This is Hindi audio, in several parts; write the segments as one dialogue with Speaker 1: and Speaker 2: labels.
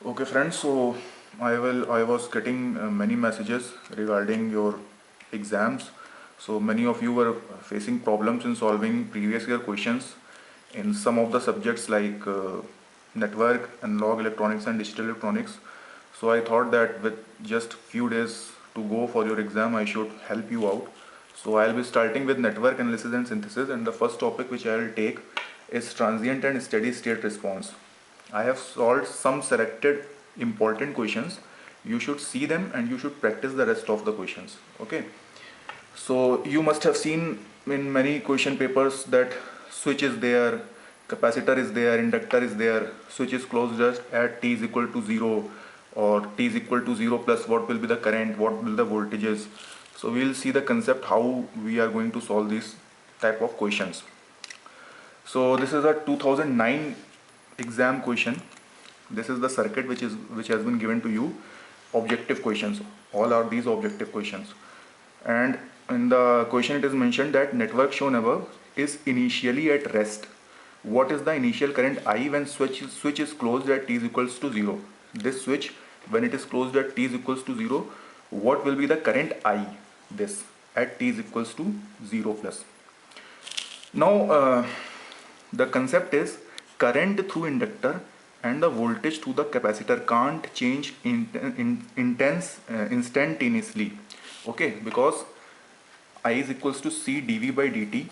Speaker 1: Okay friends, so I was getting many messages regarding your exams. So many of you were facing problems in solving previous year questions in some of the subjects like network, analog electronics and digital electronics. So I thought that with just few days to go for your exam, I should help you out. So I'll be starting with network analysis and synthesis, and the first topic which I'll take is transient and steady state response. I have solved some selected important questions. You should see them and you should practice the rest of the questions. Okay. So you must have seen in many question papers that switch is there, capacitor is there, inductor is there, switch is closed just at t is equal to 0 or t is equal to 0 plus what will be the current, what will the voltages. So we will see the concept how we are going to solve these type of questions. So this is a 2009 exam question. This is the circuit which has been given to you. Objective questions. All are these objective questions. And in the question it is mentioned that network shown above is initially at rest. What is the initial current I when switch is closed at t is equals to 0? This switch, when it is closed at t is equals to 0, what will be the current I this at t is equals to 0 plus? Now the concept is current through inductor and the voltage through the capacitor can't change instantaneously. Okay, because I is equals to C dV by dt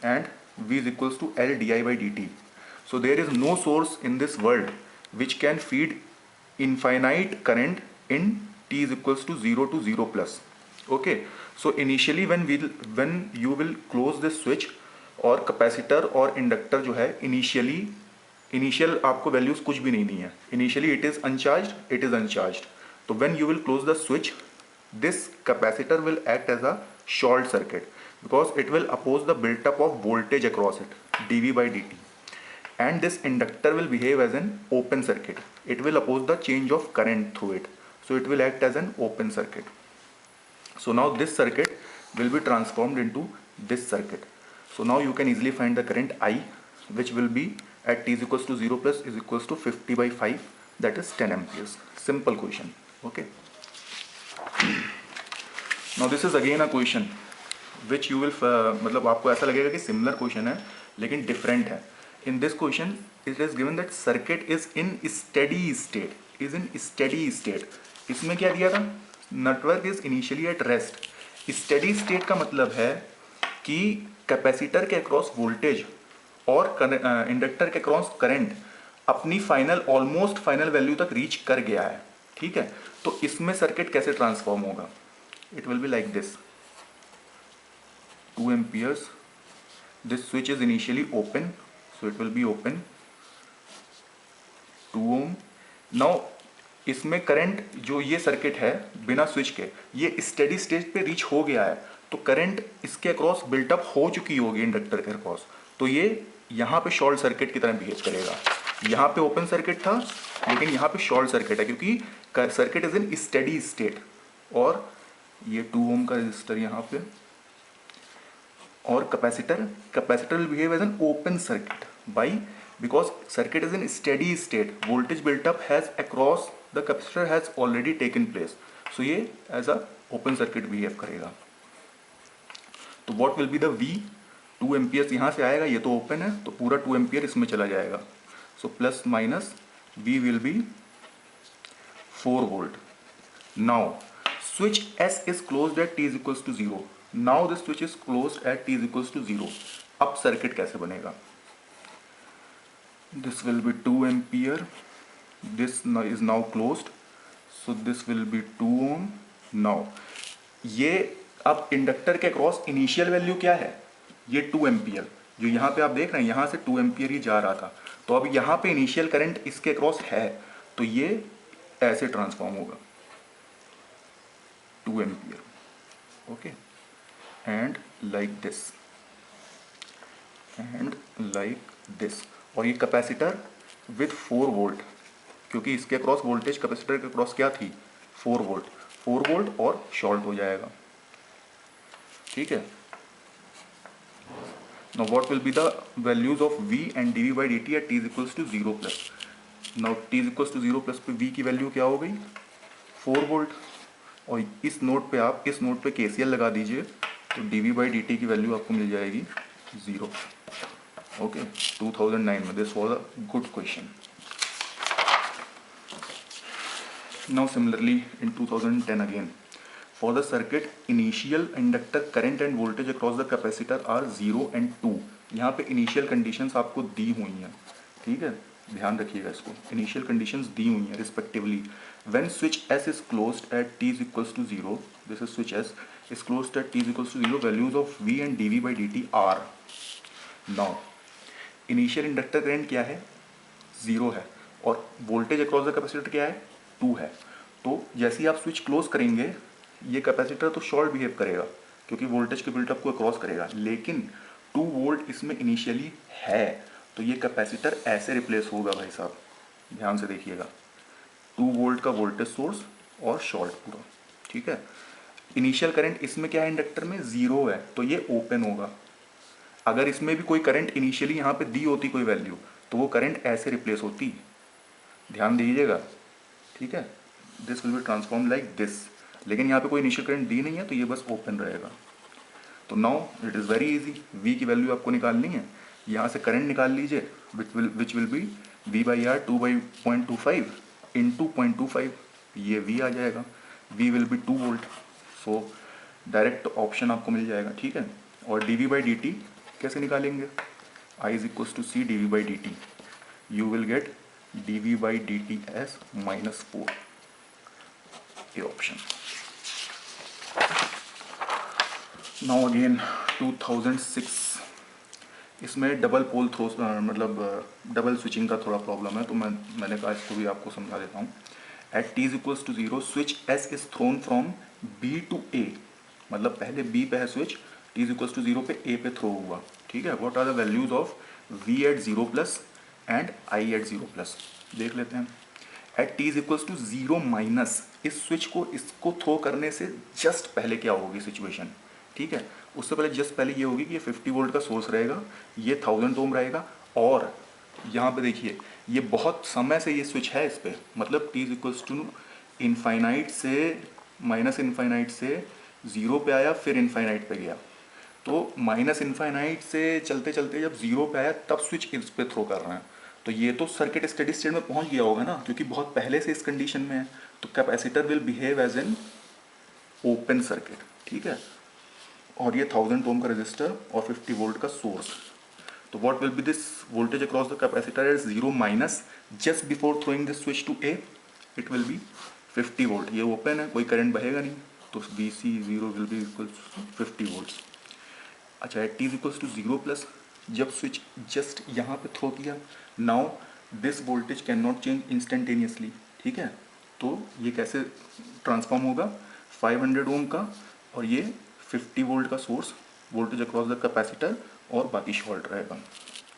Speaker 1: and V is equals to L di by dt. So there is no source in this world which can feed infinite current in t is equals to 0 to 0 plus. Okay, so initially when you will close this switch और कैपेसिटर और इंडक्टर जो है इनिशियल आपको वैल्यूज कुछ भी नहीं है. Initially it is uncharged. तो when you will close the switch, this capacitor will act as a short circuit because it will oppose the built up of voltage across it dV by dt, and this inductor will behave as an open circuit. It will oppose the change of current through it, so it will act as an open circuit. So now this circuit will be transformed into this circuit. So now you can easily find the current I, which will be at t is equals to 0 plus is equals to 50 by 5, that is 10 amperes. Simple question. Okay. Now this is again a question which you will मतलब आपको ऐसा लगेगा कि सिमिलर क्वेश्चन है लेकिन डिफरेंट है. In this question it is given that circuit is in steady state. इसमें क्या दिया था? Network is initially at rest. Steady state का मतलब है कि कैपेसिटर के अक्रॉस वोल्टेज और इंडक्टर के अक्रॉस करंट अपनी ऑलमोस्ट फाइनल वैल्यू तक रीच कर गया है. ठीक है, तो इसमें सर्किट कैसे ट्रांसफॉर्म होगा? It will be like this. 2 amperes, this switch is initially open, so it will be open. 2 ohm. now इसमें करंट जो ये सर्किट है बिना स्विच के ये स्टेडी स्टेट पे रीच हो गया है, तो करंट इसके अक्रॉस बिल्टअप हो चुकी होगी इंडक्टर के अक्रॉस, तो ये यहाँ पे शॉर्ट सर्किट की तरह बिहेव करेगा. यहाँ पे ओपन सर्किट था लेकिन यहाँ पे शॉर्ट सर्किट है क्योंकि circuit is in steady state. और ये 2 ohm का रजिस्टर यहाँ पे और capacitor will behave as an open circuit. Why? Because circuit is in steady state. Voltage built up has across the capacitor has already taken place. So ये as a open circuit behave करेगा. तो what will be the V? 2 amperes यहाँ से आएगा, ये तो open है तो पूरा 2 ampere इसमें चला जाएगा. So plus minus V will be 4 volt. Now switch S is closed at t is equals to 0. Now the switch is closed at t is equals to 0. अब सर्किट कैसे बनेगा? This will be 2 ampere. This is now closed. So this will be 2 ohm. Now ये अब इंडक्टर के क्रॉस इनिशियल वैल्यू क्या है? ये 2 एम्पियर जो यहाँ पे आप देख रहे हैं, यहाँ से 2 एम्पियर ही जा रहा था, तो अब यहाँ पे इनिशियल करंट इसके क्रॉस है, तो ये ऐसे ट्रांसफॉर्म होगा 2 ampere. Okay, and like this. और ये कैपेसिटर विथ 4 वोल्ट, क्योंकि इसके क्रॉस वोल्टेज कैपेसिटर के क्रॉस क्या थी? 4 वोल्ट और शॉर्ट हो जाएगा. ठीक है. Now what will be the values of V and dV by dt at t is equals to 0 plus? Now t is equal to 0 plus पे v की वैल्यू क्या हो गई 4 वोल्ट, और इस नोड पे आप इस नोड पे KCL लगा दीजिए तो dv/dt की वैल्यू आपको मिल जाएगी 0। ओके, 2009 में this was a good question. Now similarly in 2010 again for the circuit initial inductor current and voltage across the capacitor are 0 and 2। यहाँ पे इनिशियल कंडीशंस आपको दी हुई हैं, ठीक है, ध्यान रखिएगा इसको, इनिशियल कंडीशंस दी हुई हैं respectively. When switch S is closed at t is equals to 0, this is switch S is closed at t is equals to 0, values of V and dv/dt are। Now initial inductor current क्या है 0 है, और वोल्टेज अक्रॉस द कैपेसिटर क्या है 2 है। तो जैसे ही आप स्विच क्लोज करेंगे ये कैपेसिटर तो शॉर्ट बिहेव करेगा क्योंकि वोल्टेज के बिल्टअप को क्रॉस करेगा, लेकिन 2 वोल्ट इसमें इनिशियली है, तो ये कैपेसिटर ऐसे रिप्लेस होगा भाई साहब, ध्यान से देखिएगा, 2 वोल्ट का वोल्टेज सोर्स और शॉर्ट पूरा, ठीक है। इनिशियल करंट इसमें क्या है इंडक्टर में 0 है, तो ये ओपन होगा। अगर इसमें भी कोई करंट इनिशियली यहाँ पे दी होती कोई वैल्यू तो वो करंट ऐसे रिप्लेस होती, ध्यान दीजिएगा, ठीक है। This will be transform like this, लेकिन यहाँ पे कोई इनिशियल करंट दी नहीं है तो ये बस ओपन रहेगा। तो now it is very easy, V की वैल्यू आपको निकालनी है, यहाँ से करंट निकाल लीजिए which will be V/R 2/0.25 into 0.25, ये V आ जाएगा, V will be 2 volt. So direct option आपको मिल जाएगा, ठीक है। और dv/dt कैसे निकालेंगे, I is equal to C dv/dt, you will get dv/dt as -4, ये ऑप्शन। नाउ अगेन 2006, इसमें डबल पोल थ्रो मतलब डबल स्विचिंग का थोड़ा प्रॉब्लम है, तो मैंने कहा इसको भी आपको समझा देता हूँ। At t is equals to 0 switch S is thrown from B to A, मतलब पहले B पे है switch, t is equals to 0 पे A पे थ्रो हुआ, ठीक है। What are the values of V at 0 plus and I at 0 plus, देख लेते हैं। At t is equals to 0 minus, इस स्विच को इसको थ्रो करने से जस्ट पहले क्या होगी सिचुएशन, ठीक है। उससे पहले जस्ट पहले ये होगी कि ये 50 वोल्ट का सोर्स रहेगा, ये 1000 ओम रहेगा, और यहाँ पे देखिए ये बहुत समय से ये स्विच है इस पर, मतलब t is equals to infinite से माइनस इनफाइनाइट से 0 पे आया फिर इनफाइनाइट पे गया, तो माइनस इनफाइनाइट से चलते चलते जब 0 पे आया तब स्विच इस पे थ्रो कर रहे हैं, तो ये तो सर्किट स्टेडी स्टेट में पहुंच गया होगा ना, क्योंकि बहुत पहले से इस कंडीशन में है, तो capacitor will behave as an open circuit, ठीक है। और ये 1000 ओम का रेजिस्टर और 50 वोल्ट का सोर्स, तो what will be this voltage across the capacitor at 0 minus just before throwing this switch to A, it will be 50 volt, ये ओपन है, कोई करंट बहेगा नहीं, तो VC0 will be equal 50 volt. अच्छा, t is equals to 0 plus, जब स्विच जस्ट यहाँ पे थ्रो किया, now this voltage can not change instantaneously, ठीक है। तो ये कैसे ट्रांसफॉर्म होगा, 500 ओम का और ये 50 वोल्ट का source, voltage across the capacitor और बाकी शॉर्ट रहेगा।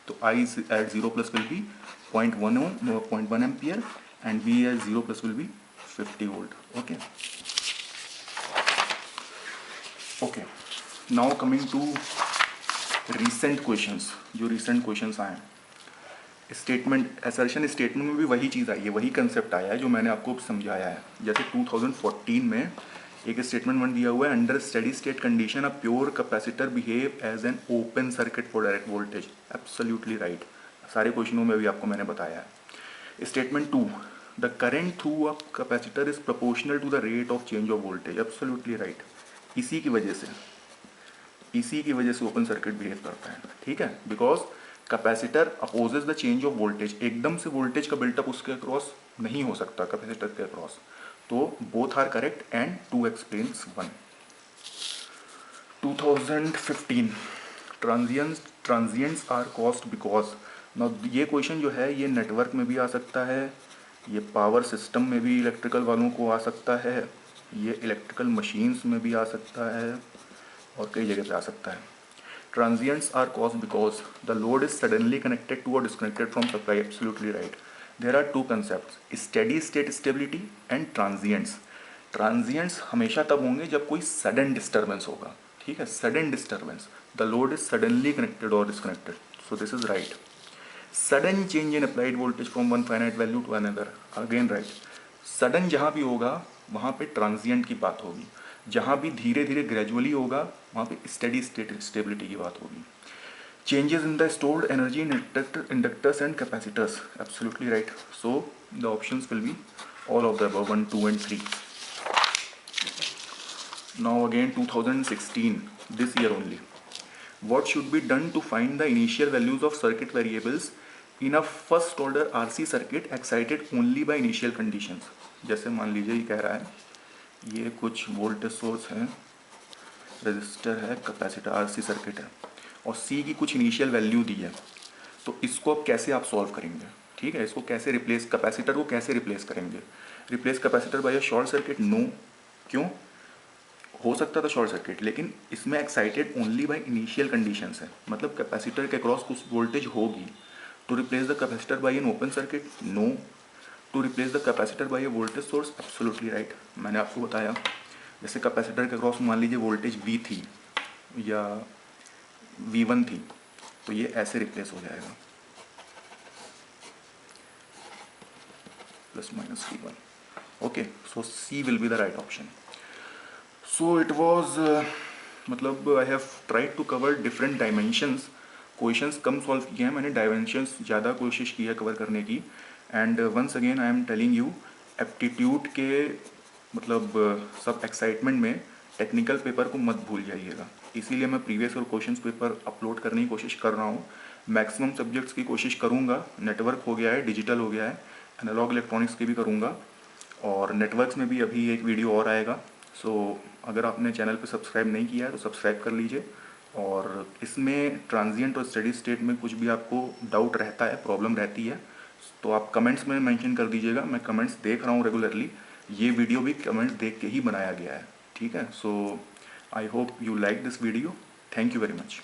Speaker 1: तो I at 0 plus will be 0.1 ohm 0.1 ampere and V at 0 plus will be 50 volt, okay. Okay, now coming to recent questions, जो रिसेंट क्वेश्चंस आए हैं, स्टेटमेंट असर्शन स्टेटमेंट में भी वही चीज़ आई है, वही कंसेप्ट आया है जो मैंने आपको समझाया है। जैसे 2014 में एक स्टेटमेंट वन दिया हुआ है, under steady state condition a pure capacitor behave as an open circuit for direct voltage, absolutely right, सारे क्वेश्चनों में भी आपको मैंने बताया है। Statement 2, the current through a capacitor is proportional to the rate of change of voltage, absolutely right, इसी की वजह से ओपन सर्किट बिहेव करता है, ठीक है, because capacitor opposes the change of voltage, एकदम से वोल्टेज का बिल्टअप उसके अक्रॉस नहीं हो सकता कैपेसिटर के अक्रॉस, तो both are correct and 2 explains 1। 2015 transients are caused because, ना ये क्वेश्चन जो है ये नेटवर्क में भी आ सकता है, ये पावर सिस्टम में भी इलेक्ट्रिकल वालों को आ सकता है, ये इलेक्ट्रिकल मशीन्स में भी आ सकता है और कई जगह पे आ सकता है। Transients are caused because the load is suddenly connected to or disconnected from supply, absolutely right. There are two concepts, steady state stability and transients. Transients हमेशा तब होंगे जब कोई sudden disturbance होगा, ठीक है, sudden disturbance, the load is suddenly connected or disconnected, so this is right. Sudden change in applied voltage from one finite value to another, again right, sudden जहाँ भी होगा वहाँ पे ट्रांजिएंट की बात होगी, जहाँ भी धीरे धीरे ग्रेजुअली होगा वहाँ पे स्टेडी स्टेट स्टेबिलिटी की बात होगी. Changes in the stored energy in inductors and capacitors, absolutely right. So the options will be all of the above, 1, 2 and 3. Now again 2016, this year only. What should be done to find the initial values of circuit variables in a first order RC circuit excited only by initial conditions? जैसे मान लीजिए ये कह रहा है ये कुछ वोल्टेज सोर्स है, रजिस्टर है, कैपेसिटर, आरसी सर्किट है और सी की कुछ इनिशियल वैल्यू दी है, तो इसको अब कैसे आप सॉल्व करेंगे? ठीक है, इसको कैसे रिप्लेस, कैपेसिटर को कैसे रिप्लेस करेंगे? Replace capacitor by a short circuit? No. क्यों? हो सकता था शॉर्ट सर्किट, लेकिन इसमें excited only by initial conditions है, मतलब कैपेसिटर के क्रॉस कुछ वोल्टेज होगी. To replace the capacitor by an open circuit? No. To replace the capacitor by a voltage source? Absolutely right. मैंने आपको बताया जैसे कैपेसिटर के क्रॉस मान लीजिए वोल्टेज V थी या V1 थी, तो ये ऐसे रिप्लेस हो जाएगा plus minus V1. Okay, so C will be the right option. So it was मतलब I have tried to cover different dimensions. Questions कम सॉल्व किए हैं मैंने, डायमेंशंस ज़्यादा कोशिश की है कवर करने की. And once again I am telling you, aptitude के मतलब सब एक्साइटमेंट में टेक्निकल पेपर को मत भूल जाइएगा. इसीलिए मैं प्रीवियस और क्वेश्चंस पेपर अपलोड करने की कोशिश कर रहा हूँ. मैक्सिमम सब्जेक्ट्स की कोशिश करूँगा. नेटवर्क हो गया है, डिजिटल हो गया है, एनालॉग इलेक्ट्रॉनिक्स की भी करूँगा, और नेटवर्क्स में भी अभी एक वीडियो और आएगा. सो अगर आपने चैनल पे सब्सक्राइब नहीं किया है तो सब्सक्राइब कर लीजिए. और इसमें ट्रांजिएंट और स्टेडी स्टेट में कुछ भी आपको डाउट रहता है, प्रॉब्लम रहती है, तो आप कमेंट्स में मेंशन कर दीजिएगा. मैं कमेंट्स देख रहा हूँ रेगुलरली. ये वीडियो भी कमेंट्स देख के ही बनाया गया है. ठीक है, so I hope you like this video. Thank you very much.